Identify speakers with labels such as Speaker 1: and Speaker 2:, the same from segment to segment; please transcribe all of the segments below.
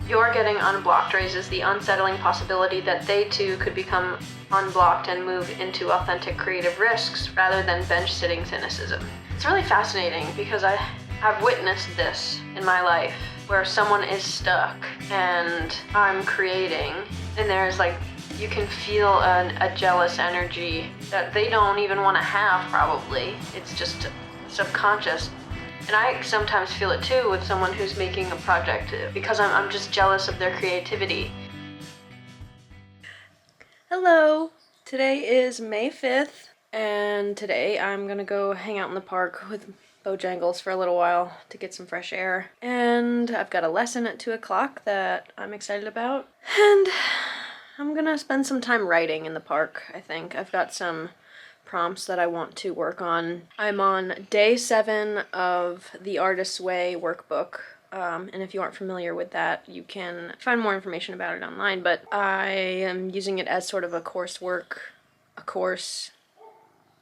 Speaker 1: Your getting unblocked raises the unsettling possibility that they too could become unblocked and move into authentic creative risks rather than bench-sitting cynicism. It's really fascinating because I've witnessed this in my life where someone is stuck and I'm creating and there's like, you can feel a jealous energy that they don't even want to have probably. It's just subconscious. And I sometimes feel it too with someone who's making a project because I'm just jealous of their creativity. Hello! Today is May 5th, and today I'm gonna go hang out in the park with Bojangles for a little while to get some fresh air. And I've got a lesson at 2 o'clock that I'm excited about. And I'm gonna spend some time writing in the park, I think. I've got some prompts that I want to work on. I'm on day 7 of the Artist's Way workbook, and if you aren't familiar with that, you can find more information about it online, but I am using it as sort of a course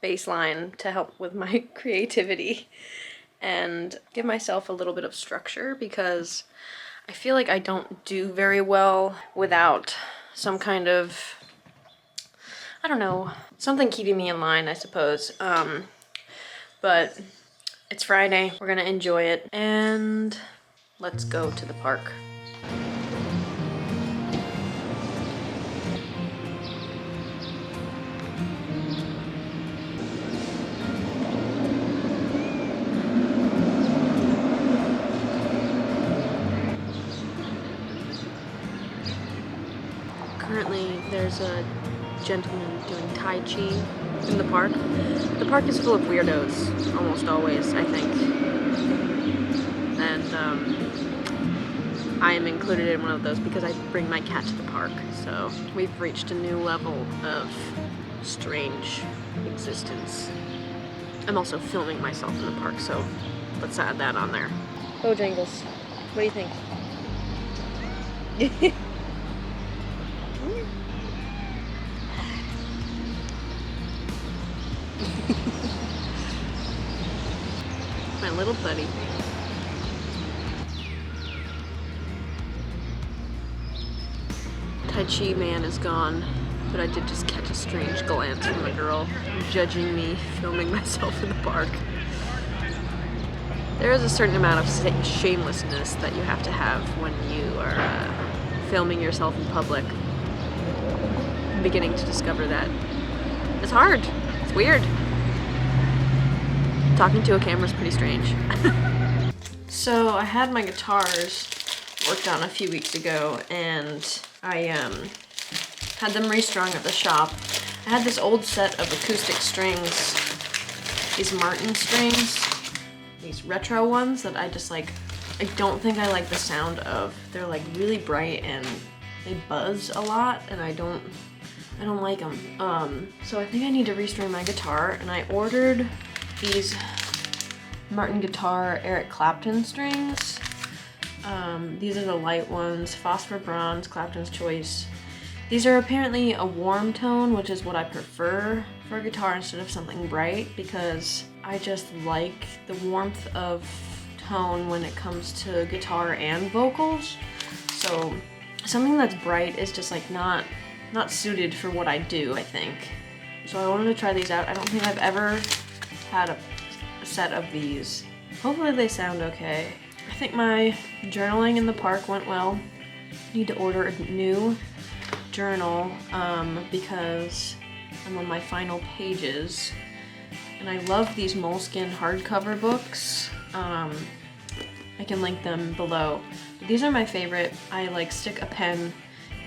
Speaker 1: baseline to help with my creativity and give myself a little bit of structure because I feel like I don't do very well without some kind of, I don't know, something keeping me in line, I suppose. But it's Friday, we're gonna enjoy it, and let's go to the park. Currently, there's a gentleman doing Tai Chi in the park. The park is full of weirdos, almost always, I think. And I am included in one of those because I bring my cat to the park. So we've reached a new level of strange existence. I'm also filming myself in the park, so let's add that on there. Bojangles, what do you think? My little buddy. Tai Chi man is gone, but I did just catch a strange glance from a girl judging me filming myself in the park. There is a certain amount of shamelessness that you have to have when you are filming yourself in public. I'm beginning to discover that it's hard. It's weird. Talking to a camera is pretty strange. So I had my guitars worked on a few weeks ago, and I had them restrung at the shop. I had this old set of acoustic strings, these Martin strings, these retro ones that I just like, I don't think I like the sound of. They're like really bright and they buzz a lot, and I don't like them. So I think I need to restring my guitar, and I ordered these Martin Guitar Eric Clapton strings. These are the light ones, Phosphor Bronze, Clapton's Choice. These are apparently a warm tone, which is what I prefer for a guitar instead of something bright, because I just like the warmth of tone when it comes to guitar and vocals. So something that's bright is just like not suited for what I do, I think. So I wanted to try these out. I don't think I've ever had a set of these. Hopefully they sound okay. I think my journaling in the park went well. I need to order a new journal because I'm on my final pages, and I love these Moleskins hardcover books. I can link them below. But these are my favorite. I like stick a pen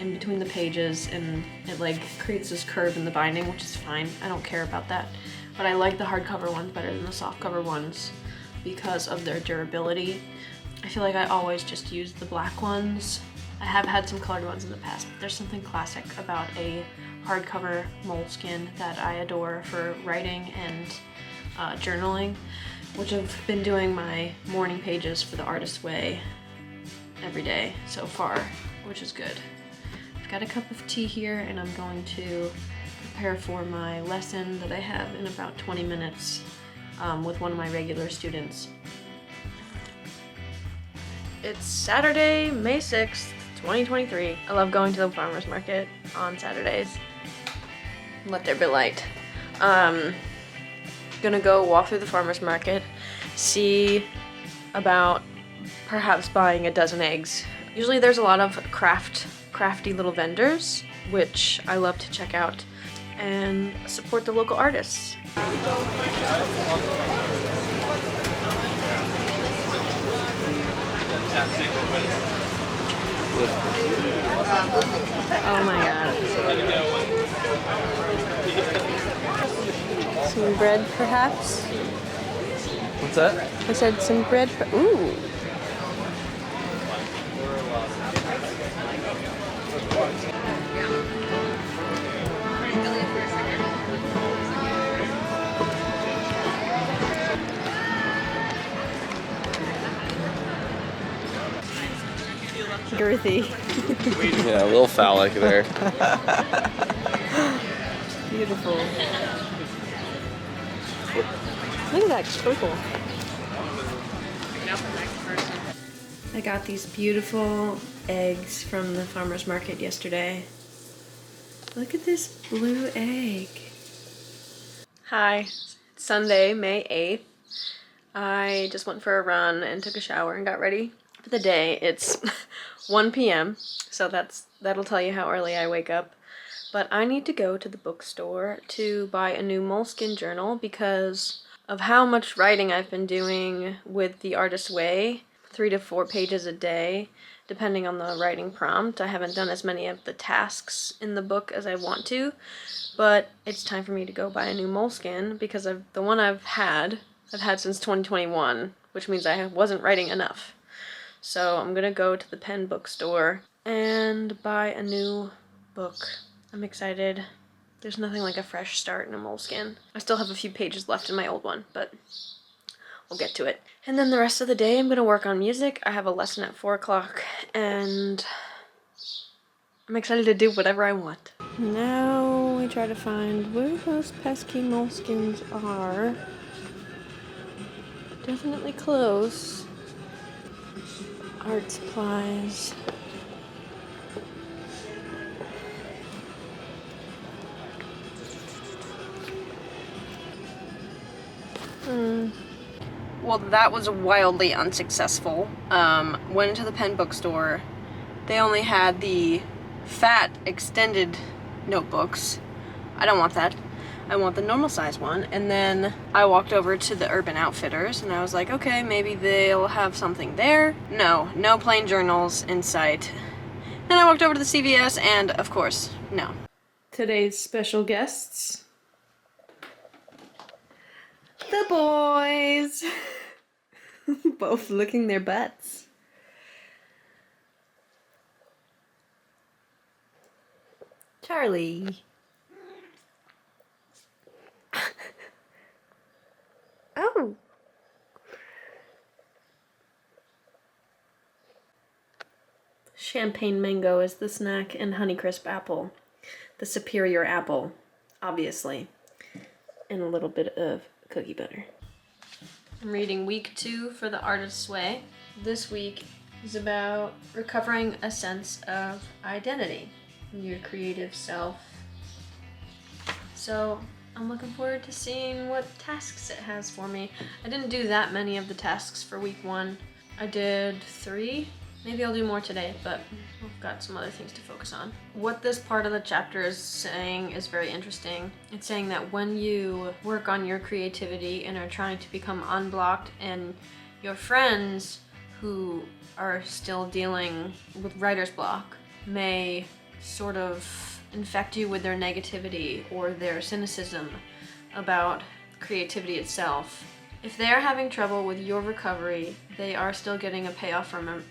Speaker 1: in between the pages and it like creates this curve in the binding, which is fine. I don't care about that. But I like the hardcover ones better than the softcover ones because of their durability. I feel like I always just use the black ones. I have had some colored ones in the past, but there's something classic about a hardcover Moleskin that I adore for writing and journaling, which I've been doing my morning pages for the Artist's Way every day so far, which is good. I've got a cup of tea here, and I'm going to prepare for my lesson that I have in about 20 minutes with one of my regular students. It's Saturday, May 6th, 2023. I love going to the farmer's market on Saturdays. Let there be light. Gonna go walk through the farmer's market, see about perhaps buying a dozen eggs. Usually there's a lot of crafty little vendors, which I love to check out, and support the local artists. Oh my god. Some bread, perhaps?
Speaker 2: What's that?
Speaker 1: I said some bread. Ooh. Girthy.
Speaker 2: Yeah, a little phallic there.
Speaker 1: Beautiful. Look at that purple. I got these beautiful eggs from the farmer's market yesterday. Look at this blue egg. Hi, it's Sunday, May 8th. I just went for a run and took a shower and got ready for the day. It's 1 p.m., so that'll tell you how early I wake up. But I need to go to the bookstore to buy a new Moleskine journal because of how much writing I've been doing with The Artist's Way, 3 to 4 pages a day, depending on the writing prompt. I haven't done as many of the tasks in the book as I want to, but it's time for me to go buy a new Moleskine because the one I've had since 2021, which means I wasn't writing enough. So I'm gonna go to the Penn bookstore and buy a new book. I'm excited. There's nothing like a fresh start in a Moleskine. I still have a few pages left in my old one, but we'll get to it. And then the rest of the day I'm gonna work on music. I have a lesson at 4 o'clock, and I'm excited to do whatever I want. Now we try to find where those pesky Moleskins are. Definitely close. Art supplies. Well, that was wildly unsuccessful. Went into the Penn bookstore. They only had the fat extended notebooks. I don't want that. I want the normal size one. And then I walked over to the Urban Outfitters and I was like, okay, maybe they'll have something there. No plain journals in sight. Then I walked over to the CVS and, of course, no. Today's special guests. The boys! Both licking their butts. Charlie. Oh. Champagne mango is the snack, and Honeycrisp apple. The superior apple, obviously. And a little bit of cookie butter. I'm reading week 2 for The Artist's Way. This week is about recovering a sense of identity, your creative self. So I'm looking forward to seeing what tasks it has for me. I didn't do that many of the tasks for week 1. I did 3. Maybe I'll do more today, but I've got some other things to focus on. What this part of the chapter is saying is very interesting. It's saying that when you work on your creativity and are trying to become unblocked, and your friends who are still dealing with writer's block may sort of infect you with their negativity or their cynicism about creativity itself. If they are having trouble with your recovery, they are still getting a payoff from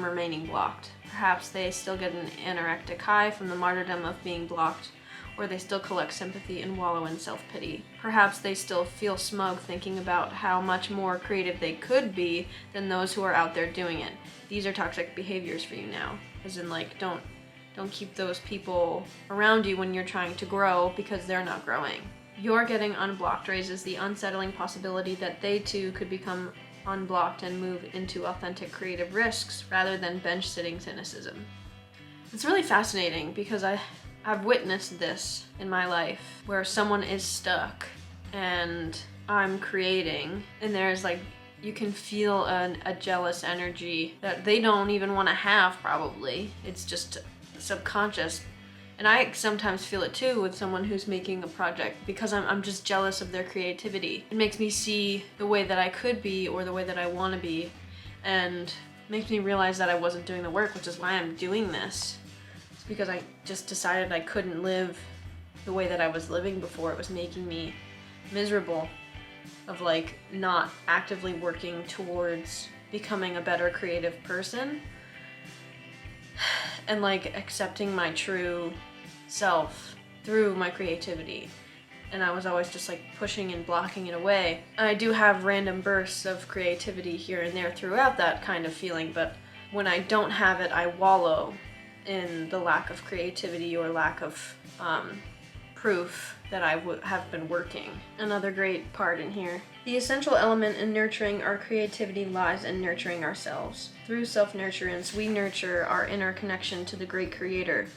Speaker 1: remaining blocked. Perhaps they still get an anorectic high from the martyrdom of being blocked, or they still collect sympathy and wallow in self-pity. Perhaps they still feel smug thinking about how much more creative they could be than those who are out there doing it. These are toxic behaviors for you now. As in, like, don't keep those people around you when you're trying to grow, because they're not growing. Your getting unblocked raises the unsettling possibility that they too could become unblocked and move into authentic creative risks rather than bench-sitting cynicism. It's really fascinating because I've witnessed this in my life where someone is stuck and I'm creating, and there's like, you can feel a jealous energy that they don't even want to have probably. It's just subconscious. And I sometimes feel it too with someone who's making a project because I'm just jealous of their creativity. It makes me see the way that I could be or the way that I want to be, and makes me realize that I wasn't doing the work, which is why I'm doing this. It's because I just decided I couldn't live the way that I was living before. It was making me miserable of like not actively working towards becoming a better creative person and like accepting my true self through my creativity. And I was always just like pushing and blocking it away. I do have random bursts of creativity here and there throughout that kind of feeling, but when I don't have it, I wallow in the lack of creativity or lack of proof that I have been working. Another great part in here. The essential element in nurturing our creativity lies in nurturing ourselves. Through self-nurturance, we nurture our inner connection to the great creator.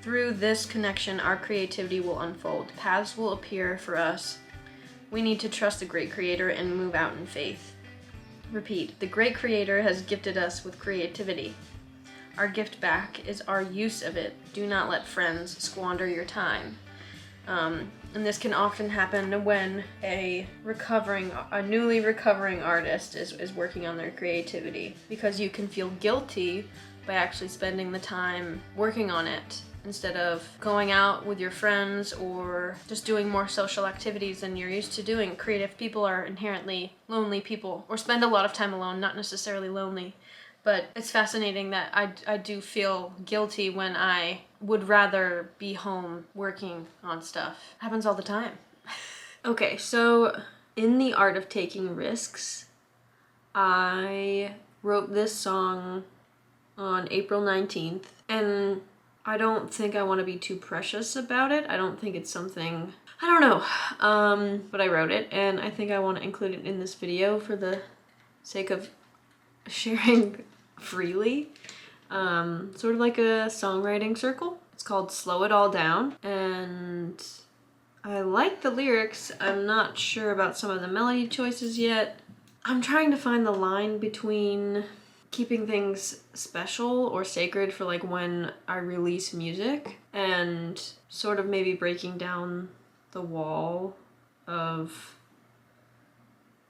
Speaker 1: Through this connection, our creativity will unfold. Paths will appear for us. We need to trust the great creator and move out in faith. Repeat, the great creator has gifted us with creativity. Our gift back is our use of it. Do not let friends squander your time. And this can often happen when a newly recovering artist is working on their creativity, because you can feel guilty by actually spending the time working on it instead of going out with your friends or just doing more social activities than you're used to doing. Creative people are inherently lonely people, or spend a lot of time alone, not necessarily lonely. But it's fascinating that I do feel guilty when I would rather be home working on stuff. Happens all the time. Okay, so in the art of taking risks, I wrote this song on April 19th, and I don't think I want to be too precious about it. I don't think it's something, I don't know, but I wrote it, and I think I want to include it in this video for the sake of sharing freely. Sort of like a songwriting circle. It's called Slow It All Down, and I like the lyrics. I'm not sure about some of the melody choices yet. I'm trying to find the line between keeping things special or sacred for like when I release music, and sort of maybe breaking down the wall of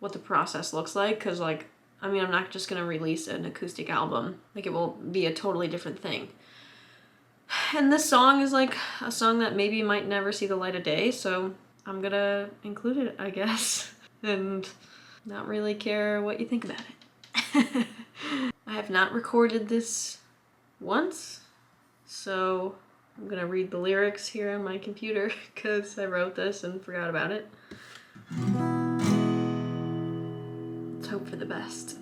Speaker 1: what the process looks like, because like, I mean, I'm not just gonna release an acoustic album. Like, it will be a totally different thing. And this song is like a song that maybe might never see the light of day, so I'm gonna include it, I guess, and not really care what you think about it. I have not recorded this once, so I'm gonna read the lyrics here on my computer because I wrote this and forgot about it. Let's hope for the best.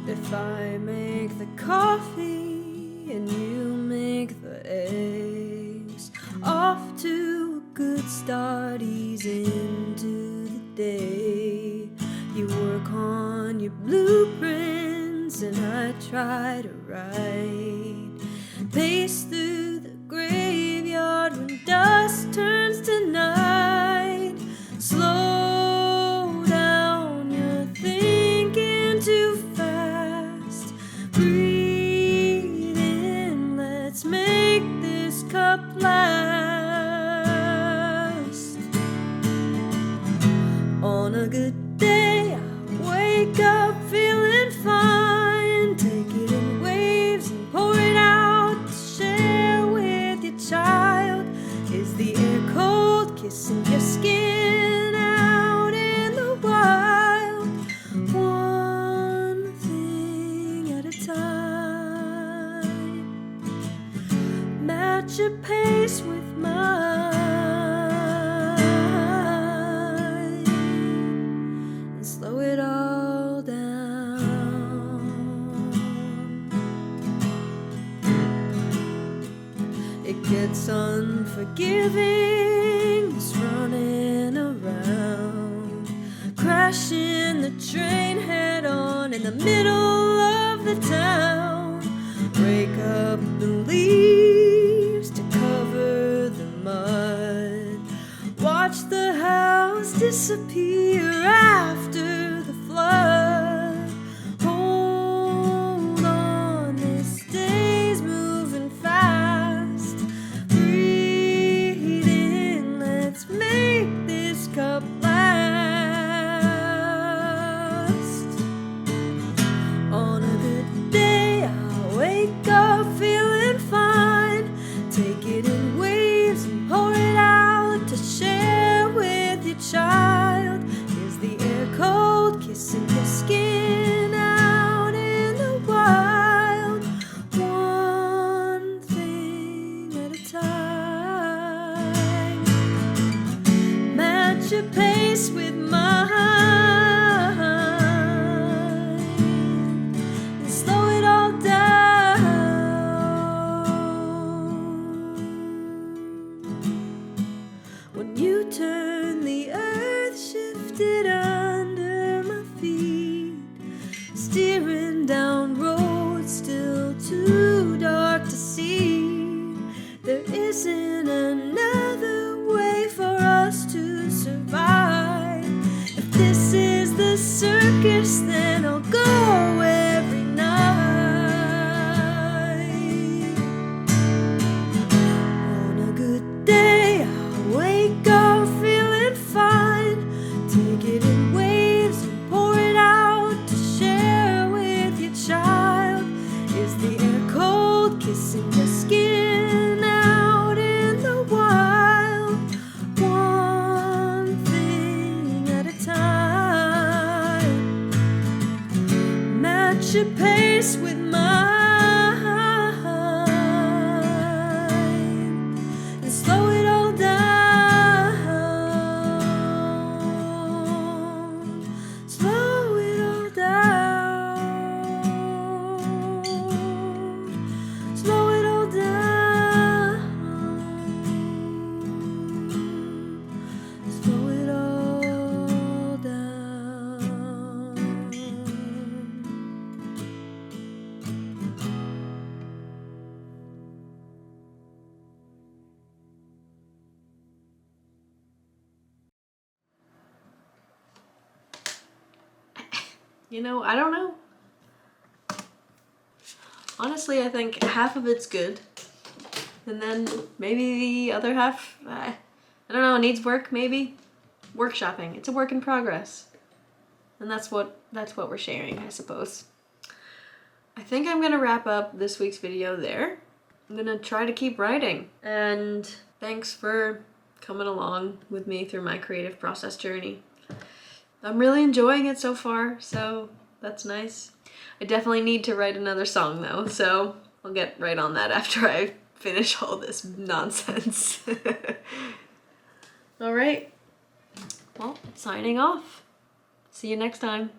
Speaker 1: If I make the coffee and you make the eggs, off to a good start, ease into the day. You work on your blueprints and I try to write. Pace through the graveyard when dusk turns to night. Slow down, you're thinking too fast. Breathe in, let's make this cup last. On a good day, I wake up feeling fine. Take it in waves and pour it out to share with your child. Is the air cold, kissing your skin out in the wild? One thing at a time. Match your pace with mine. Slow it all down. It gets unforgettable Unforgiving is running around, crashing the train head on in the middle of the town. Break up the leaves to cover the mud. Watch the house disappear after the flood. Hold on, this day's moving fast. Breathe in, let's make this cup last. On a good day, I'll wake up feeling fine. Take it in waves and pour it out to share with your child. Is the air cold, kissing your skin out in the wild. One thing at a time. Match your pace with mine and slow it all down. When you turn, the earth shifted under my feet, steering down roads still too dark to see. There isn't another way for us to survive. If this is the circus, then I'll go every night. On a good day, I'll wake up feeling fine. Take it in waves and pour it out to share with your child. Is the air cold, kissing your skin out in the wild. One thing at a time. Match your pace with mine and slow it all down. Slow it all down. Slow it all down. Slow it all down. You know, I don't know. Honestly, I think half of it's good. And then maybe the other half, I don't know, needs work maybe. Workshopping. It's a work in progress. And that's what we're sharing, I suppose. I think I'm gonna wrap up this week's video there. I'm gonna try to keep writing. And thanks for coming along with me through my creative process journey. I'm really enjoying it so far, so that's nice. I definitely need to write another song though, so I'll get right on that after I finish all this nonsense. All right, well, signing off. See you next time.